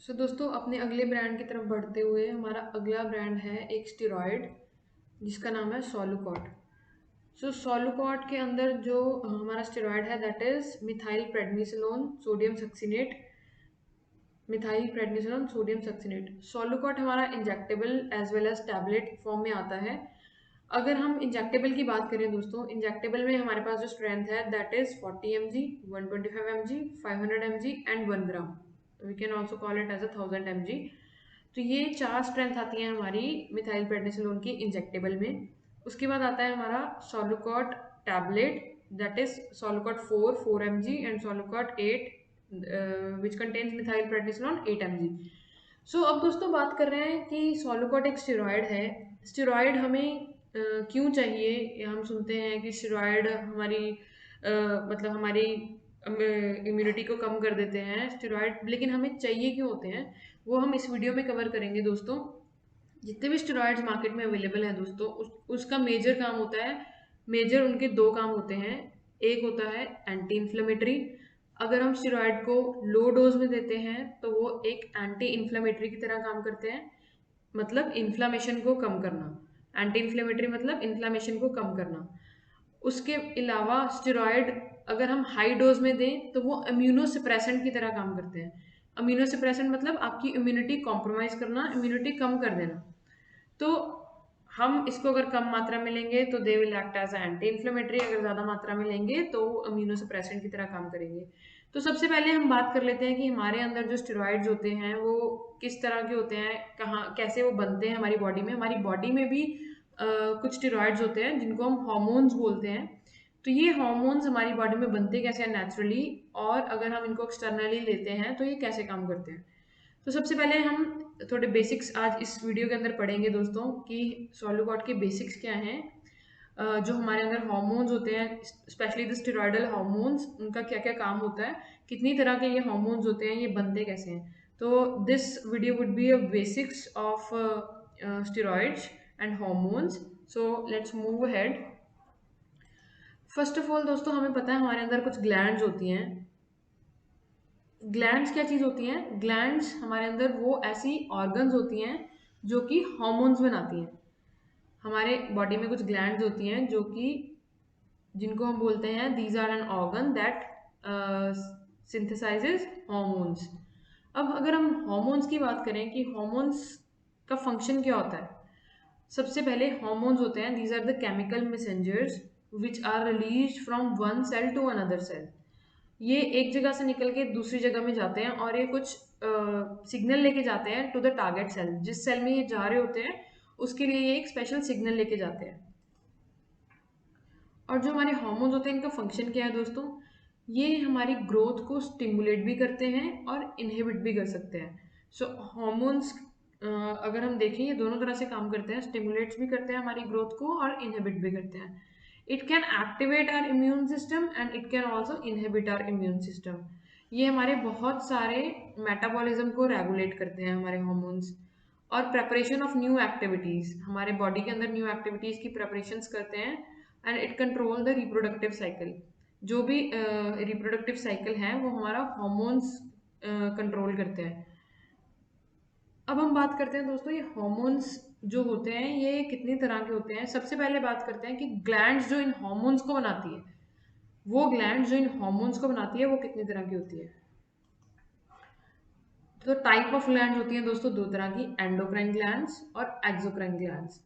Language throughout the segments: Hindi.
दोस्तों अपने अगले ब्रांड की तरफ बढ़ते हुए हमारा अगला ब्रांड है एक स्टेरॉयड जिसका नाम है सोलुकॉट। सोलुकॉट के अंदर जो हमारा स्टेरॉयड है that is methyl prednisolone sodium succinate. Solucort हमारा injectable as well as tablet form में आता है। अगर हम इंजेक्टेबल की बात करें दोस्तों, इंजेक्टेबल में हमारे पास जो स्ट्रेंथ है that is 40 mg, 125 mg, 500 mg and 1 gram. We can also call it as 1000 mg। तो ये चार स्ट्रेंथ आती है हमारी मिथाइल प्रेडनिसोलोन की इंजेक्टेबल में। उसके बाद आता है हमारा Solucort tablet that is Solucort 4 mg and Solucort 8 which contains methyl prednisolone 8 mg। अब दोस्तों बात कर रहे हैं कि सोलुकॉट एक स्टेरॉयड है। स्टेरॉयड हमें क्यों चाहिए? या हम सुनते हैं कि स्टेरॉयड हमारी मतलब हमारी इम्यूनिटी को कम कर देते हैं स्टेरॉयड, लेकिन हमें चाहिए क्यों होते हैं वो हम इस वीडियो में कवर करेंगे दोस्तों। जितने भी स्टेरॉइड्स मार्केट में अवेलेबल हैं दोस्तों, उसका मेजर काम होता है, मेजर उनके दो काम होते हैं। एक होता है एंटी इन्फ्लेमेटरी। अगर हम स्टेरॉइड को लो डोज में देते हैं तो वो एक एंटी इन्फ्लेमेटरी की तरह काम करते हैं, मतलब इन्फ्लामेशन को कम करना। एंटी इन्फ्लेमेटरी मतलब इन्फ्लामेशन को कम करना। उसके अलावा स्टेरॉयड अगर हम हाई डोज में दें तो वो इम्यूनो सप्रेसेंट की तरह काम करते हैं। इम्यूनो सप्रेसेंट मतलब आपकी इम्यूनिटी कॉम्प्रोमाइज करना, इम्यूनिटी कम कर देना। तो हम इसको अगर कम मात्रा में लेंगे तो they will act as anti inflammatory, अगर ज़्यादा मात्रा में लेंगे तो इम्यूनो सप्रेसेंट की तरह काम करेंगे। तो सबसे पहले हम बात कर लेते हैं कि हमारे अंदर जो स्टेरॉइड्स होते हैं वो किस तरह के होते हैं, कहाँ कैसे वो बनते हैं हमारी बॉडी में। हमारी बॉडी में भी कुछ स्टेरॉइड्स होते हैं जिनको हम हार्मोन्स बोलते हैं। तो ये हार्मोन्स हमारी बॉडी में बनते कैसे हैं नेचुरली, और अगर हम इनको एक्सटर्नली लेते हैं तो ये कैसे काम करते हैं। तो सबसे पहले हम थोड़े बेसिक्स आज इस वीडियो के अंदर पढ़ेंगे दोस्तों कि सोलुकॉट के बेसिक्स क्या हैं। जो हमारे अंदर हार्मोन्स होते हैं स्पेशली द स्टेरॉयडल हार्मोन्स, उनका क्या क्या काम होता है, कितनी तरह के ये हार्मोन्स होते हैं, ये बनते कैसे हैं। तो this video would be a basics of steroids and hormones. So let's move ahead. First of all दोस्तों हमें पता है हमारे अंदर कुछ ग्लैंड्स होती हैं। ग्लैंड्स क्या चीज़ होती हैं? ग्लैंड्स हमारे अंदर वो ऐसी ऑर्गन्स होती हैं जो कि हार्मोन्स बनाती हैं। हमारे बॉडी में कुछ ग्लैंड्स होती हैं जो कि जिनको हम बोलते हैं these are an organ that synthesizes hormones. अब अगर हम हार्मोन्स की बात करें कि हार्मोन्स का फंक्शन क्या होता है, सबसे पहले हार्मोन्स होते हैं these are the chemical messengers which are release from one cell to another cell. ये एक जगह से निकल के दूसरी जगह में जाते हैं और ये कुछ सिग्नल लेके जाते हैं टू द टारगेट सेल। जिस सेल में ये जा रहे होते हैं उसके लिए ये एक स्पेशल सिग्नल लेके जाते हैं। और जो हमारे हार्मोन्स होते हैं इनका फंक्शन क्या है दोस्तों? ये हमारी ग्रोथ को स्टिमुलेट भी करते हैं और इनहिबिट भी कर सकते हैं। हार्मोन्स अगर हम देखें ये दोनों तरह से काम करते हैं, स्टिमुलेट्स भी करते हैं हमारी ग्रोथ को और इनहिबिट भी करते हैं। It can activate our immune system and it can also inhibit our immune system. ये हमारे बहुत सारे मेटाबॉलिज्म को रेगुलेट करते हैं हमारे हार्मोन्स। और प्रेपरेशन ऑफ न्यू एक्टिविटीज, हमारे बॉडी के अंदर न्यू एक्टिविटीज की प्रेपरेशंस करते हैं। And it control the reproductive cycle. जो भी रिप्रोडक्टिव साइकिल है वो हमारा हार्मोन्स कंट्रोल करते हैं। अब हम बात करते हैं दोस्तों ये हार्मोन्स जो होते हैं ये कितनी तरह के होते हैं। सबसे पहले बात करते हैं कि ग्लैंड्स जो इन हार्मोन्स को बनाती है, वो ग्लैंड्स जो इन हार्मोन्स को बनाती है वो कितनी तरह की होती है। तो टाइप ऑफ ग्लैंड्स होती हैं दोस्तों दो तरह की, एंडोक्राइन ग्लैंड्स और एक्सोक्राइन ग्लैंड्स।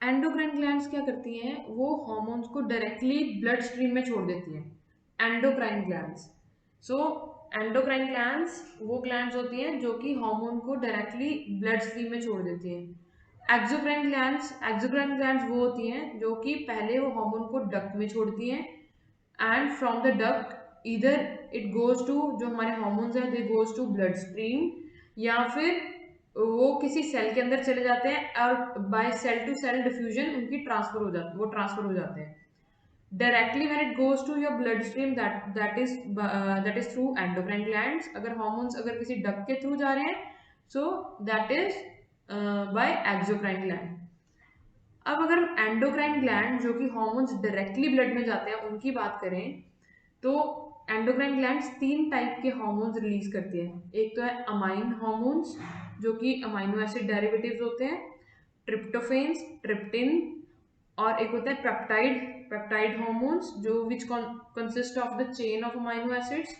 एंडोक्राइन ग्लैंड्स क्या करती हैं? वो हार्मोन्स को डायरेक्टली ब्लड स्ट्रीम में छोड़ देती हैं। Endocrine glands. सो एंडोक्राइन ग्लैंड्स वो ग्लैंड्स होती हैं जो कि हार्मोन को डायरेक्टली ब्लड स्ट्रीम में छोड़ देती हैं। एक्सोक्राइन ग्लैंड्स वो होती हैं जो कि पहले वो हार्मोन को डक्ट में छोड़ती हैं and from the duct either it goes to, जो हमारे हार्मोन्स हैं they goes to blood stream, या फिर वो किसी सेल के अंदर चले जाते हैं और by cell to cell diffusion उनकी ट्रांसफर हो जाती, वो ट्रांसफर हो जाते हैं directly when it goes to your blood stream, that is through endocrine glands. अगर हार्मोन्स अगर किसी डक के थ्रू जा रहे हैं so that is by exocrine gland. अब अगर एंडोक्राइन ग्लैंड जो कि हार्मोन्स डायरेक्टली ब्लड में जाते हैं उनकी बात करें तो एंडोक्राइन ग्लैंड्स 3 टाइप के हार्मोन्स रिलीज करती है। एक तो है अमाइन हार्मोन्स, जो कि अमाइनो एसिड डेरिवेटिव्स होते हैं, ट्रिप्टोफेन्स, ट्रिप्टिन, और एक होता है पेप्टाइड हार्मोन्स जो which consist of the chain of amino acids,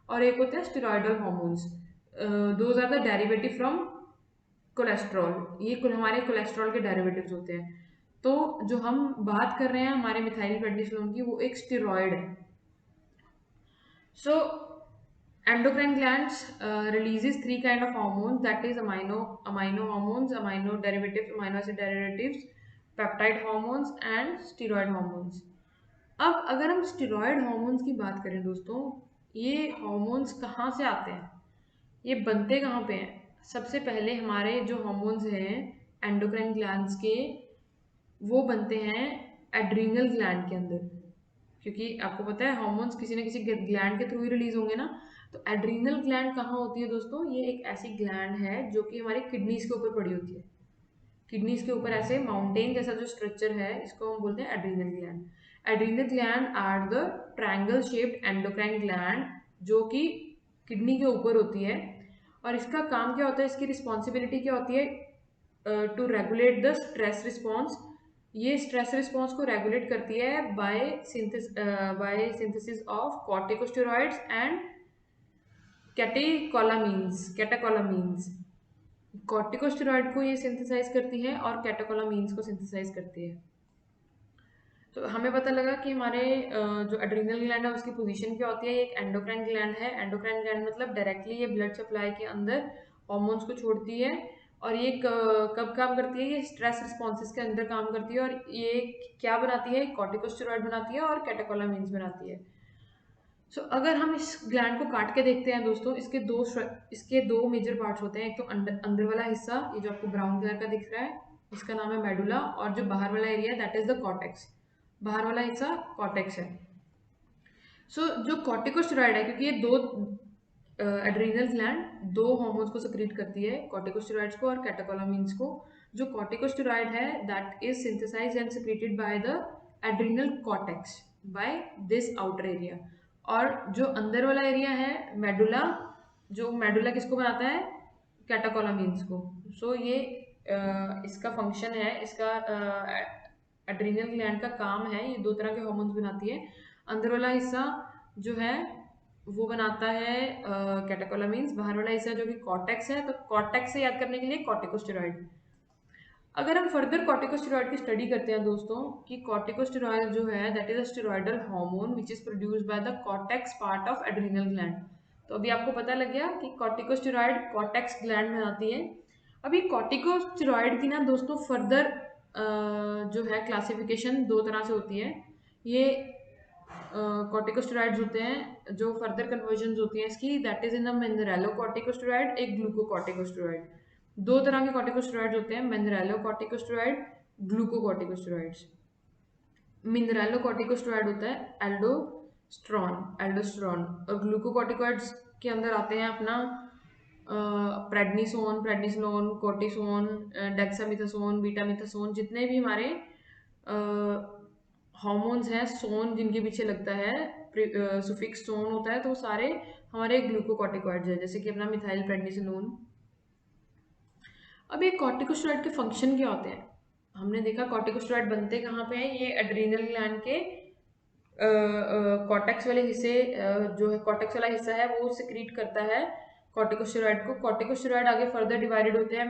और एक होता है steroidal hormones, those are the derivative from cholesterol. ये हमारे कोलेस्ट्रॉल के डेरिवेटिव्स होते हैं। तो जो हम बात कर रहे हैं हमारे मिथाइल प्रेडनिसोलोन की, वो एक स्टेरॉयड है। So endocrine glands releases 3 kind of hormones, that is amino hormones, amino derivatives, amino acid derivatives, peptide hormones and steroid hormones. अब अगर हम स्टेरॉयड हार्मोन्स की बात करें दोस्तों, ये हार्मोन्स कहाँ से आते हैं, ये बनते कहाँ पे हैं? सबसे पहले हमारे जो हार्मोन्स हैं एंडोक्राइन ग्लैंड्स के, वो बनते हैं एड्रीनल ग्लैंड के अंदर, क्योंकि आपको पता है हार्मोन्स किसी न किसी ग्लैंड के थ्रू ही रिलीज होंगे ना। तो एड्रीनल ग्लैंड कहाँ होती है दोस्तों? ये एक ऐसी ग्लैंड है जो कि हमारी किडनीज के ऊपर पड़ी होती है। किडनीज के ऊपर ऐसे माउंटेन जैसा जो स्ट्रक्चर है, इसको हम बोलते हैं adrenal gland. Adrenal gland are the triangle shaped endocrine gland, जो कि किडनी के ऊपर होती है। और इसका काम क्या होता है, इसकी रिस्पॉन्सिबिलिटी क्या होती है? To regulate the stress response. ये स्ट्रेस रिस्पॉन्स को रेगुलेट करती है by synthesis of corticosteroids and catecholamines. Corticosteroid को ये सिंथेसाइज करती है और कैटेकोलामीन्स को सिंथेसाइज करती है। तो हमें पता लगा कि हमारे जो एड्रीनल ग्लैंड है उसकी पोजीशन क्या होती है। ये एक एंडोक्राइन ग्लैंड है। एंडोक्राइन ग्लैंड मतलब डायरेक्टली ये ब्लड सप्लाई के अंदर हार्मोन्स को छोड़ती है। और ये कब काम करती है? ये स्ट्रेस रिस्पॉन्सेस के अंदर काम करती है। और ये क्या बनाती है? कॉर्टिकोस्टेरॉइड बनाती है और कैटेकोलामीन्स बनाती है। सो अगर हम इस ग्लैंड को काट के देखते हैं दोस्तों, इसके दो मेजर पार्ट्स होते हैं। एक तो अंदर वाला हिस्सा, ये जो आपको ब्राउन कलर का दिख रहा है, इसका नाम है मेडुला। और जो बाहर वाला एरिया है दैट इज द कॉर्टेक्स। बाहर वाला हिस्सा कॉर्टेक्स है। सो जो कॉर्टिकोस्टेरॉइड है, क्योंकि ये दो एड्रीनल ग्लैंड दो हार्मोन्स को सेक्रेट करती है, कॉर्टिकोस्टेरॉइड्स को और कैटेकोलामीन्स को। जो कॉर्टिकोस्टेरॉइड है that is synthesized and secreted by the adrenal cortex by this outer area. और जो अंदर वाला एरिया है मेडुला, जो मेडुला किसको बनाता है? कैटेकोलामीन्स को। सो ये इसका फंक्शन है, इसका एड्रीनल ग्लैंड का काम है, ये दो तरह के हार्मोन्स बनाती है। अंदर वाला हिस्सा जो है वो बनाता है कैटेकोलामीन्स, बाहर वाला हिस्सा जो कि कॉर्टेक्स है। तो कॉर्टेक्स से याद करने के लिए कॉर्टिकोस्टेरॉइड। अगर हम फर्दर कॉर्टिकोस्टेरॉइड की स्टडी करते हैं दोस्तों, कि कॉर्टिकोस्टेरॉइड जो है that is a steroidal hormone which is produced by the cortex part of adrenal gland. तो अभी आपको पता लग गया कि कॉर्टिकोस्टेरॉइड कॉर्टेक्स ग्लैंड में आती है। अभी कॉर्टिकोस्टेरॉइड की ना दोस्तों फर्दर जो है क्लासिफिकेशन दो तरह से होती है। ये कॉर्टिकोस्टेरॉइड्स होते हैं जो फर्दर कन्वर्जन होती है इसकी, that is in the mineralocorticosteroid, एक ग्लूकोकॉर्टिकोस्टेरॉइड। दो तरह के कॉर्टिकोस्टेरॉइड्स होते हैं, मिनरेलो कॉर्टिकोस्टेरॉइड, ग्लूकोकॉर्टिकोस्टेरॉइड्स। मिनरेलो कॉर्टिकोस्टेरॉइड होता है एल्डोस्टेरॉन, और ग्लूकोकॉर्टिकॉइड्स के अंदर आते हैं अपना प्रेडनिसोन, प्रेडनिसोलोन, कोर्टिसोन, डेक्सामिथासोन, बीटामिथासोन, जितने भी हमारे हार्मोन्स हैं, सोन जिनके पीछे लगता है, सुफिक्स सोन होता है, तो वो सारे हमारे ग्लूकोकॉर्टिकॉइड्स हैं, जैसे कि अपना मिथाइल प्रेडनिसोलोन। अब ये कॉर्टिकोस्टेरॉइड के फंक्शन क्या होते हैं? हमने देखा कॉर्टिकोस्टेरॉइड बनते कहाँ पे हैं, ये एड्रीनल ग्लैंड के कॉर्टेक्स वाले हिस्से, जो है कॉर्टेक्स वाला हिस्सा है वो सिक्रीट करता है कॉर्टिकोस्टेरॉइड को। कॉर्टिकोस्टेरॉइड आगे फर्दर डिवाइडेड होते हैं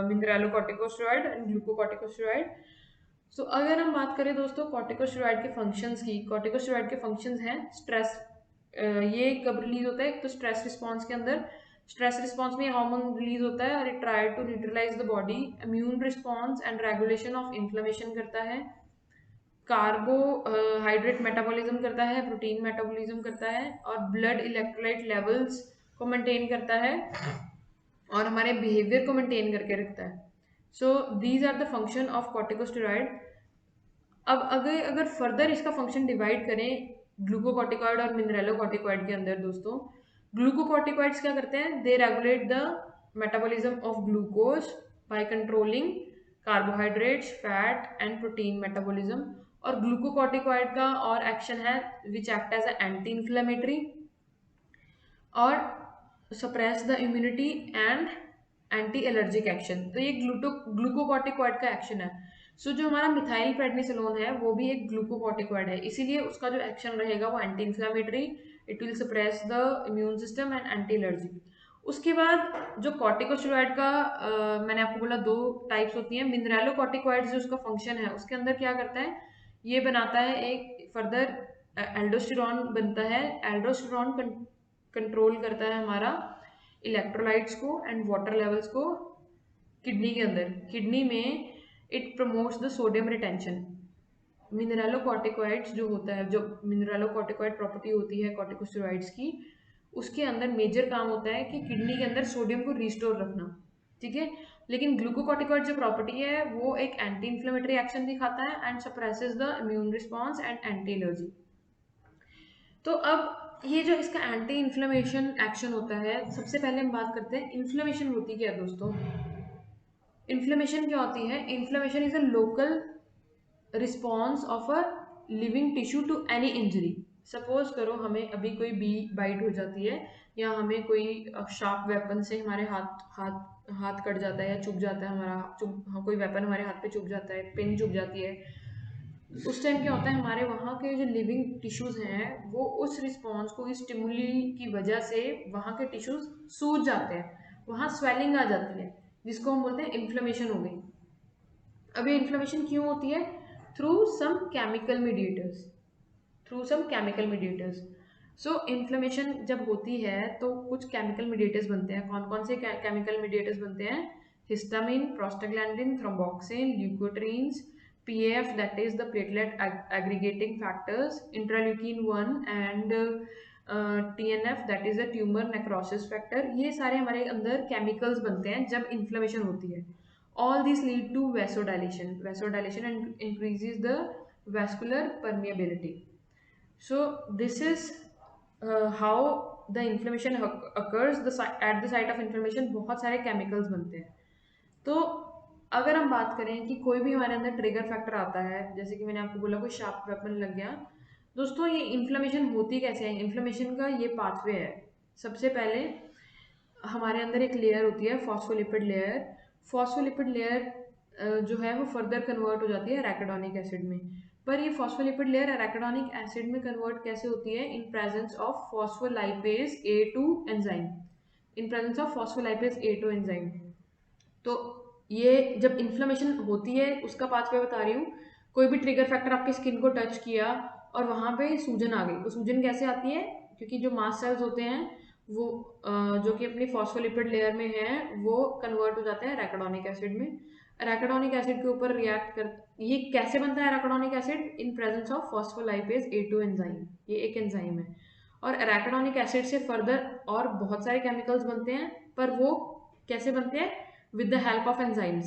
मिनरेलो कॉर्टिकोस्टेरॉइड एंड ग्लूकोकॉर्टिकोस्टेरॉइड। सो अगर हम बात करें दोस्तों कॉर्टिकोस्टेरॉइड के फंक्शंस की, कॉर्टिकोस्टेरॉइड के फंक्शंस हैं स्ट्रेस। ये कब रिलीज होता है? तो स्ट्रेस रिस्पॉन्स के अंदर, स्ट्रेस रिस्पॉन्स में हार्मोन रिलीज होता है और it try to neutralize the body, immune response and regulation of inflammation करता है, कार्बोहाइड्रेट मेटाबॉलिज्म करता है, प्रोटीन मेटाबॉलिज्म करता है, और ब्लड इलेक्ट्रोलाइट लेवल्स को मेंटेन करता है और हमारे बिहेवियर को मेंटेन करके रखता है। So these are the function of corticosteroid. अब अगर फर्दर इसका फंक्शन डिवाइड करें ग्लूकोकॉर्टिकॉइड और मिनरेलो कॉर्टिकॉइड के अंदर दोस्तों, ग्लूकोकॉर्टिकॉइड्स क्या करते हैं? They regulate the metabolism of glucose by controlling carbohydrates, fat and protein metabolism. और ग्लूकोकॉर्टिकॉइड का और एक्शन है which act as anti inflammatory और suppress the immunity and anti allergic action. तो ये ग्लूकोकॉर्टिकॉइड का एक्शन है। सो जो हमारा मिथाइल प्रेडनिसोलोन है वो भी एक ग्लूकोकॉर्टिकॉइड है, इसीलिए उसका जो एक्शन रहेगा वो anti inflammatory, it will suppress the immune system and anti allergic. उसके बाद जो कॉर्टिकोस्टेरॉइड का मैंने आपको बोला दो टाइप्स होती हैं। मिनरलोकॉर्टिकॉइड जो उसका फंक्शन है उसके अंदर क्या करता है, ये बनाता है एक फर्दर एल्डोस्टेरॉन बनता है। एल्डोस्टेरॉन कंट्रोल करता है हमारा इलेक्ट्रोलाइट्स को एंड वाटर लेवल्स को किडनी के अंदर। किडनी में it promotes the sodium retention. Mineralocorticoids जो होता है, जो मिनरलोकॉर्टिकॉइड प्रॉपर्टी होती है कॉर्टिकोस्टेरॉइड्स की, उसके अंदर मेजर काम होता है कि किडनी के अंदर सोडियम को रिस्टोर रखना, ठीक है। लेकिन ग्लूकोकॉर्टिकॉइड जो प्रॉपर्टी है वो एक एंटी इन्फ्लेमेटरी एक्शन दिखाता है and suppresses the immune response and anti allergy. तो अब ये जो इसका एंटी इन्फ्लेमेशन एक्शन होता है, सबसे पहले हम बात करते हैं इन्फ्लेमेशन होती क्या है दोस्तों। इन्फ्लेमेशन क्या होती है? Inflammation is a local response of a living tissue to any injury. Suppose करो हमें अभी कोई बी बाइट हो जाती है, या हमें कोई शार्प वेपन से हमारे हाथ हाथ हाथ कट जाता है या चुभ जाता है, हाँ, कोई वेपन हमारे हाथ पे चुभ जाता है, पिन चुभ जाती है। उस टाइम क्या होता है, हमारे वहाँ के जो लिविंग टिश्यूज हैं वो उस रिस्पॉन्स को, इस स्टिमुली की वजह से वहाँ के टिश्यूज सूज जाते हैं, वहाँ स्वेलिंग आ जाती है, जिसको हम बोलते हैं इन्फ्लेमेशन हो गई। अब ये इन्फ्लेमेशन क्यों होती है? Through some chemical mediators, through some chemical mediators. So inflammation जब होती है तो कुछ केमिकल मीडिएटर्स बनते हैं। कौन कौन से केमिकल मीडिएटर्स बनते हैं? Histamine, prostaglandin, thromboxane, leukotrienes, PAF that is the platelet aggregating factors, interleukin 1 and TNF that is the tumor necrosis factor। ये सारे हमारे अंदर केमिकल्स बनते हैं जब इन्फ्लेमेशन होती है। All these lead to vasodilation, vasodilation and increases the vascular permeability। So this is how the inflammation occurs। At the site of inflammation बहुत सारे chemicals बनते हैं। तो अगर हम बात करें कि कोई भी हमारे अंदर ट्रिगर फैक्टर आता है, जैसे कि मैंने आपको बोला कोई शार्प वेपन लग गया, दोस्तों ये इन्फ्लेमेशन होती कैसे है? इन्फ्लेमेशन का ये पाथवे है। सबसे पहले हमारे अंदर एक लेयर होती है फॉस्फोलिपिड लेयर। फॉस्फोलिपिड लेयर जो है वो फर्दर कन्वर्ट हो जाती है एराकिडोनिक एसिड में। पर ये फॉस्फोलिपिड लेयर एराकिडोनिक एसिड में कन्वर्ट कैसे होती है? In presence of phospholipase A2 enzyme, in presence of phospholipase A2 enzyme. तो ये जब इन्फ्लेमेशन होती है उसका पाथवे बता रही हूँ। कोई भी ट्रिगर फैक्टर आपके स्किन को टच किया और वहाँ पे सूजन आ गई, तो सूजन कैसे आती है? क्योंकि जो मास्ट सेल्स होते हैं वो जो कि अपनी फॉस्फोलिपिड लेयर में है वो कन्वर्ट हो जाते हैं एराकिडोनिक एसिड में। एराकिडोनिक एसिड के ऊपर रिएक्ट कर, ये कैसे बनता है arachidonic acid? In presence of phospholipase A2 enzyme, ये एक एंजाइम है। और एराकिडोनिक एसिड से फर्दर और बहुत सारे केमिकल्स बनते हैं, पर वो कैसे बनते हैं? with the help of enzymes।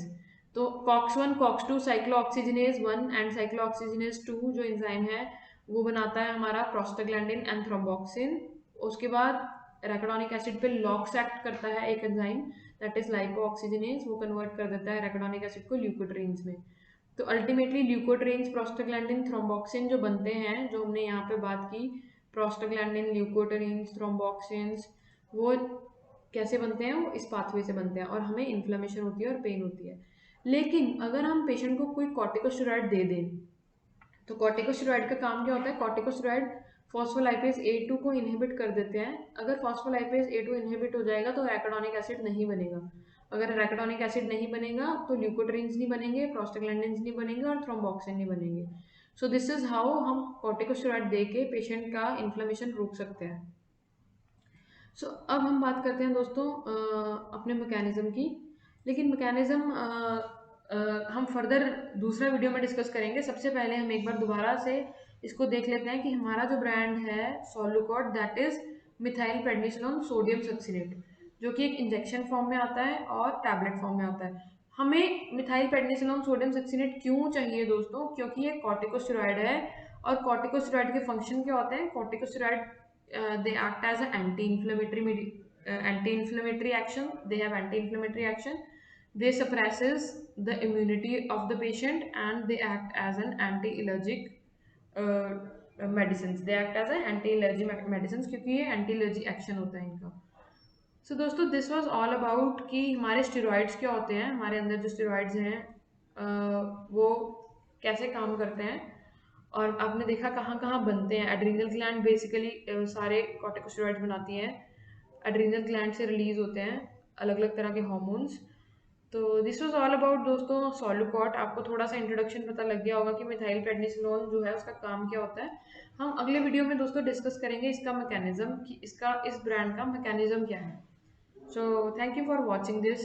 तो COX-1, COX-2, cyclooxygenase 1 and cyclooxygenase 2 जो एंजाइम है वो बनाता है हमारा प्रोस्टाग्लैंडिन एंड थ्रोम्बोक्सिन। उसके बाद एराकिडोनिक एसिड पे लॉक्स एक्ट करता है एक एंजाइम दैट इज लाइपोऑक्सीजिनेज, वो कन्वर्ट कर देता है एराकिडोनिक एसिड को ल्यूकोट्रीन्स में। तो अल्टीमेटली ल्यूकोट्रीन्स, प्रोस्टाग्लैंडिन, थ्रोम्बोक्सिन जो बनते हैं, जो हमने यहाँ पे बात की, प्रोस्टाग्लैंडिन, ल्यूकोट्रीन्स, थ्रोम्बोक्सिन्स, वो कैसे बनते हैं? वो इस पाथवे से बनते हैं और हमें इन्फ्लेमेशन होती है और पेन होती है। लेकिन अगर हम पेशेंट को कोई कॉर्टिकोस्टेरॉइड दे दें, तो कॉर्टिकोस्टेरॉइड का काम क्या होता है? कॉर्टिकोस्टेरॉइड फॉस्फोलाइपेज A2 को इनहिबिट कर देते हैं। अगर फॉस्फोलाइपेज A2 इनहिबिट हो जाएगा तो एराकिडोनिक एसिड नहीं बनेगा। अगर एराकिडोनिक एसिड नहीं बनेगा तो ल्यूकोट्रीन्स नहीं बनेंगे, प्रोस्टाग्लैंडिन्स नहीं बनेंगे और थ्रोम्बोक्सिन नहीं बनेंगे। सो दिस इज हाउ हम कॉर्टिकोस्टेरॉइड दे के पेशेंट का इन्फ्लेमेशन रोक सकते हैं। सो अब हम बात करते हैं दोस्तों अपने मैकेनिज्म की। लेकिन मैकेनिज्म हम फर्दर दूसरा वीडियो में डिस्कस करेंगे। सबसे पहले हम एक बार दोबारा से इसको देख लेते हैं कि हमारा जो ब्रांड है Solucort, that is methyl prednisolone sodium succinate, जो कि एक इंजेक्शन फॉर्म में आता है और टैबलेट फॉर्म में आता है। हमें मिथाइल प्रेडनिसोलोन सोडियम सक्सिनेट क्यों चाहिए दोस्तों? क्योंकि ये कॉर्टिकोस्टेरॉइड है और कॉर्टिकोस्टेरॉइड के फंक्शन क्या होते हैं? Corticosteroid they act as an anti-inflammatory action, they have anti-inflammatory action They suppresses the immunity of the patient and they act as an anti-allergic uh, medicines. They act as an anti-allergy medicines क्योंकि ये anti-allergy action होता है इनका. सो दोस्तों दिस वाज ऑल अबाउट कि हमारे स्टेरॉइड्स क्या होते हैं, हमारे अंदर जो स्टेरॉइड्स हैं वो कैसे काम करते हैं और आपने देखा कहाँ कहाँ बनते हैं. एड्रीनल ग्लैंड बेसिकली सारे कॉर्टिकोस्टेरॉइड्स बनाती हैं. एड्रीनल ग्लैंड से रिलीज होते हैं अलग अलग तरह के हार्मोन्स. तो दिस वाज ऑल अबाउट दोस्तों सोलुकॉट. आपको थोड़ा सा इंट्रोडक्शन पता लग गया होगा कि मिथाइल प्रेडनिसोलोन जो है उसका काम क्या होता है. हम अगले वीडियो में दोस्तों डिस्कस करेंगे इसका मैकेनिज्म कि इसका इस ब्रांड का मैकेनिज्म क्या है. So thank you for watching this.